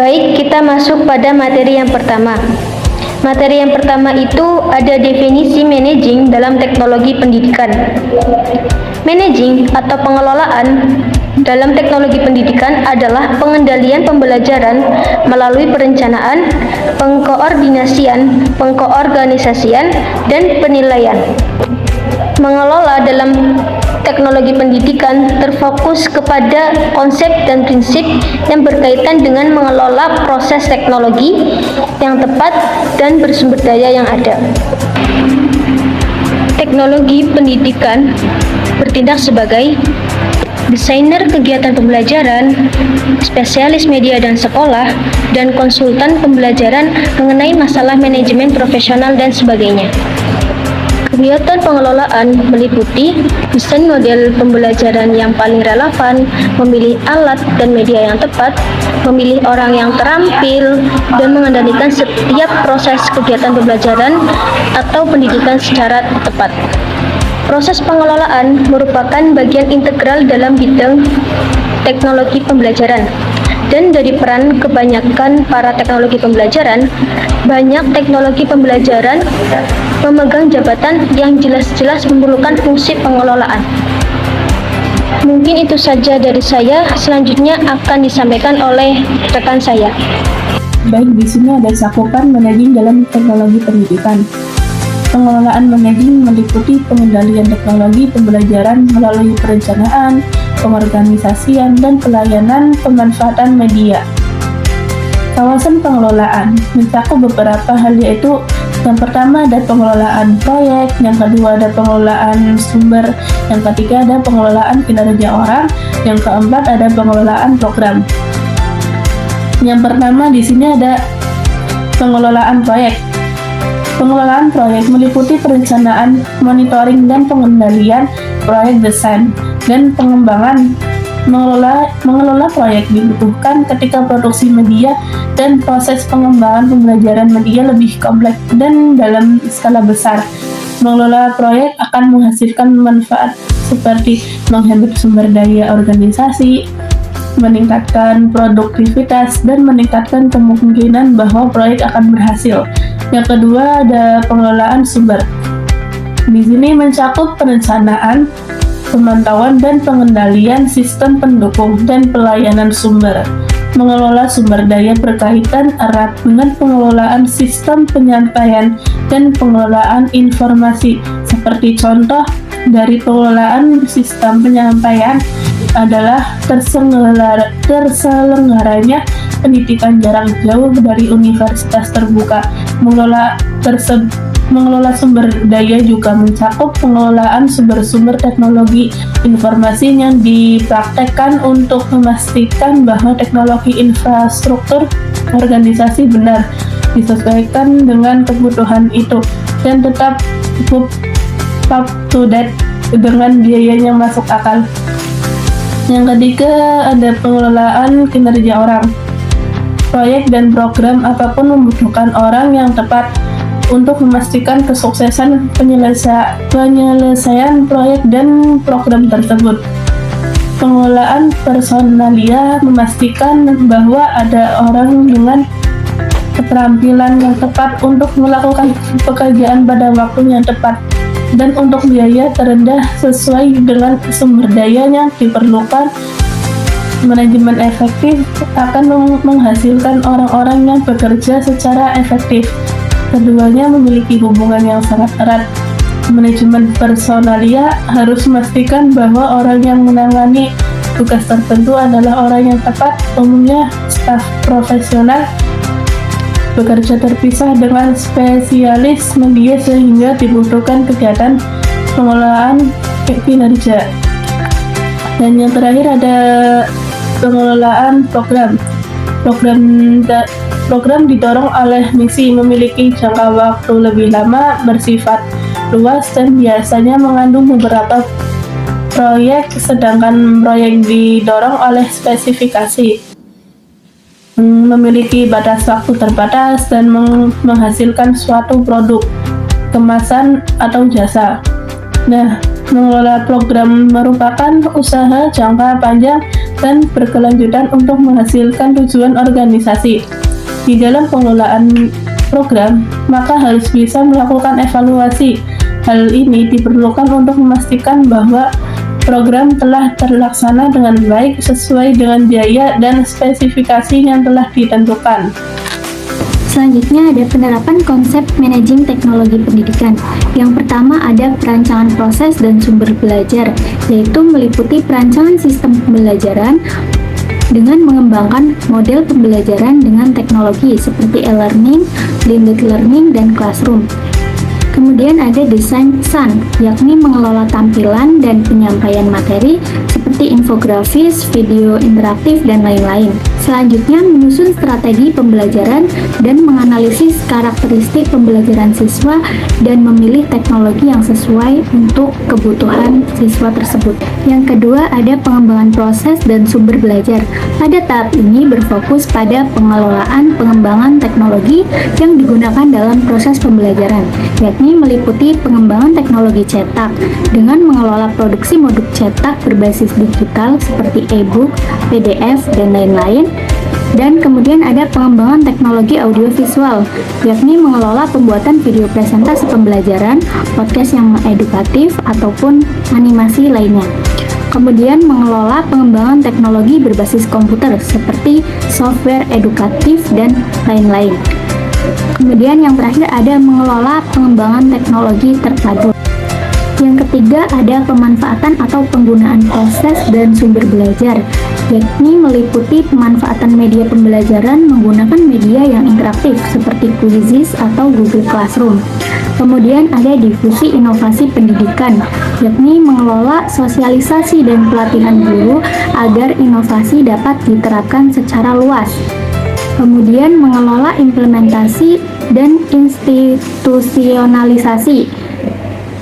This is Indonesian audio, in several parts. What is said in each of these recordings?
Baik, kita masuk pada materi yang pertama. Materi yang pertama itu ada definisi managing dalam teknologi pendidikan. Managing atau pengelolaan dalam teknologi pendidikan adalah pengendalian pembelajaran melalui perencanaan, pengkoordinasian, pengorganisasian, dan penilaian. Mengelola dalam teknologi pendidikan terfokus kepada konsep dan prinsip yang berkaitan dengan mengelola proses teknologi yang tepat dan bersumber daya yang ada. Teknologi pendidikan bertindak sebagai desainer kegiatan pembelajaran, spesialis media dan sekolah, dan konsultan pembelajaran mengenai masalah manajemen profesional dan sebagainya. Kegiatan pengelolaan meliputi desain model pembelajaran yang paling relevan, memilih alat dan media yang tepat, memilih orang yang terampil, dan mengendalikan setiap proses kegiatan pembelajaran atau pendidikan secara tepat. Proses pengelolaan merupakan bagian integral dalam bidang teknologi pembelajaran. Dan dari peran kebanyakan para teknologi pembelajaran, banyak teknologi pembelajaran memegang jabatan yang jelas-jelas memerlukan fungsi pengelolaan. Mungkin itu saja dari saya, selanjutnya akan disampaikan oleh rekan saya. Baik, di sini ada cakupan managing dalam teknologi pendidikan. Pengelolaan managing meliputi pengendalian teknologi pembelajaran melalui perencanaan, pengorganisasian, dan pelayanan pemanfaatan media. Kawasan pengelolaan mencakup beberapa hal, yaitu yang pertama ada pengelolaan proyek, yang kedua ada pengelolaan sumber, yang ketiga ada pengelolaan kinerja orang, yang keempat ada pengelolaan program. Yang pertama di sini ada pengelolaan proyek. Pengelolaan proyek meliputi perencanaan, monitoring, dan pengendalian proyek desain dan pengembangan. Mengelola proyek dibutuhkan ketika produksi media dan proses pengembangan pembelajaran media lebih kompleks dan dalam skala besar. Mengelola proyek akan menghasilkan manfaat seperti menghemat sumber daya organisasi, meningkatkan produktivitas, dan meningkatkan kemungkinan bahwa proyek akan berhasil. Yang kedua ada pengelolaan sumber. Di sini mencakup perencanaan, pemantauan, dan pengendalian sistem pendukung dan pelayanan sumber. Mengelola sumber daya berkaitan erat dengan pengelolaan sistem penyampaian dan pengelolaan informasi. Seperti contoh dari pengelolaan sistem penyampaian adalah terselenggaranya pendidikan jarak jauh dari universitas terbuka. Mengelola sumber daya juga mencakup pengelolaan sumber-sumber teknologi informasi yang dipraktekkan untuk memastikan bahwa teknologi infrastruktur organisasi benar disesuaikan dengan kebutuhan itu dan tetap cukup up to date dengan biayanya masuk akal. Yang ketiga ada pengelolaan kinerja orang. Proyek dan program apapun membutuhkan orang yang tepat untuk memastikan kesuksesan penyelesaian proyek dan program tersebut. Pengelolaan personalia memastikan bahwa ada orang dengan keterampilan yang tepat untuk melakukan pekerjaan pada waktu yang tepat dan untuk biaya terendah sesuai dengan sumber daya yang diperlukan. Manajemen efektif akan menghasilkan orang-orang yang bekerja secara efektif. Keduanya memiliki hubungan yang sangat erat. Manajemen personalia harus memastikan bahwa orang yang menangani tugas tertentu adalah orang yang tepat, umumnya staf profesional, bekerja terpisah dengan spesialis media sehingga dibutuhkan kegiatan pengelolaan kinerja. Dan yang terakhir ada pengelolaan program. Program didorong oleh misi, memiliki jangka waktu lebih lama, bersifat luas, dan biasanya mengandung beberapa proyek, sedangkan proyek didorong oleh spesifikasi, memiliki batas waktu terbatas, dan menghasilkan suatu produk, kemasan, atau jasa. Nah, mengelola program merupakan usaha jangka panjang dan berkelanjutan untuk menghasilkan tujuan organisasi. Di dalam pengelolaan program, maka harus bisa melakukan evaluasi. Hal ini diperlukan untuk memastikan bahwa program telah terlaksana dengan baik sesuai dengan biaya dan spesifikasi yang telah ditentukan. Selanjutnya ada penerapan konsep managing teknologi pendidikan. Yang pertama ada perancangan proses dan sumber belajar, yaitu meliputi perancangan sistem pembelajaran dengan mengembangkan model pembelajaran dengan teknologi seperti e-learning, blended learning, dan classroom. Kemudian ada desain pesan, yakni mengelola tampilan dan penyampaian materi seperti infografis, video interaktif, dan lain-lain. Selanjutnya, menyusun strategi pembelajaran dan menganalisis karakteristik pembelajaran siswa dan memilih teknologi yang sesuai untuk kebutuhan siswa tersebut. Yang kedua, ada pengembangan proses dan sumber belajar. Pada tahap ini berfokus pada pengelolaan pengembangan teknologi yang digunakan dalam proses pembelajaran, yakni meliputi pengembangan teknologi cetak dengan mengelola produksi modul cetak berbasis digital seperti e-book, PDF, dan lain-lain. Dan kemudian ada pengembangan teknologi audiovisual, yakni mengelola pembuatan video presentasi pembelajaran, podcast yang edukatif, ataupun animasi lainnya. Kemudian mengelola pengembangan teknologi berbasis komputer seperti software edukatif dan lain-lain. Kemudian yang terakhir ada mengelola pengembangan teknologi terpadu. Yang ketiga ada pemanfaatan atau penggunaan proses dan sumber belajar, yakni meliputi pemanfaatan media pembelajaran menggunakan media yang interaktif seperti Quizzes atau Google Classroom. Kemudian ada difusi inovasi pendidikan, yakni mengelola sosialisasi dan pelatihan guru agar inovasi dapat diterapkan secara luas. Kemudian mengelola implementasi dan institusionalisasi.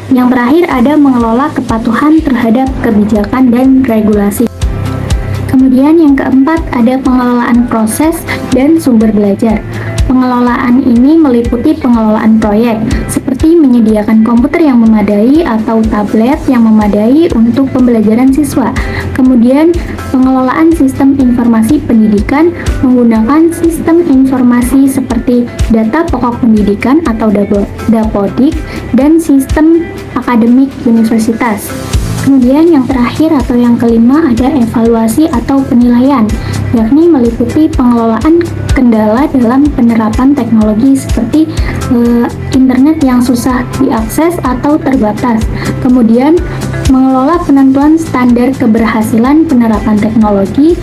Yang terakhir ada mengelola kepatuhan terhadap kebijakan dan regulasi. Kemudian yang keempat ada pengelolaan proses dan sumber belajar. Pengelolaan ini meliputi pengelolaan proyek, seperti menyediakan komputer yang memadai atau tablet yang memadai untuk pembelajaran siswa. Kemudian pengelolaan sistem informasi pendidikan menggunakan sistem informasi seperti data pokok pendidikan atau Dapodik dan sistem akademik universitas. Kemudian yang terakhir atau yang kelima ada evaluasi atau penilaian, yakni meliputi pengelolaan kendala dalam penerapan teknologi seperti internet yang susah diakses atau terbatas. Kemudian mengelola penentuan standar keberhasilan penerapan teknologi,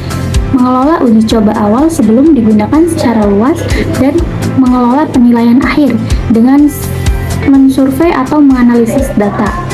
mengelola uji coba awal sebelum digunakan secara luas, dan mengelola penilaian akhir dengan mensurvei atau menganalisis data.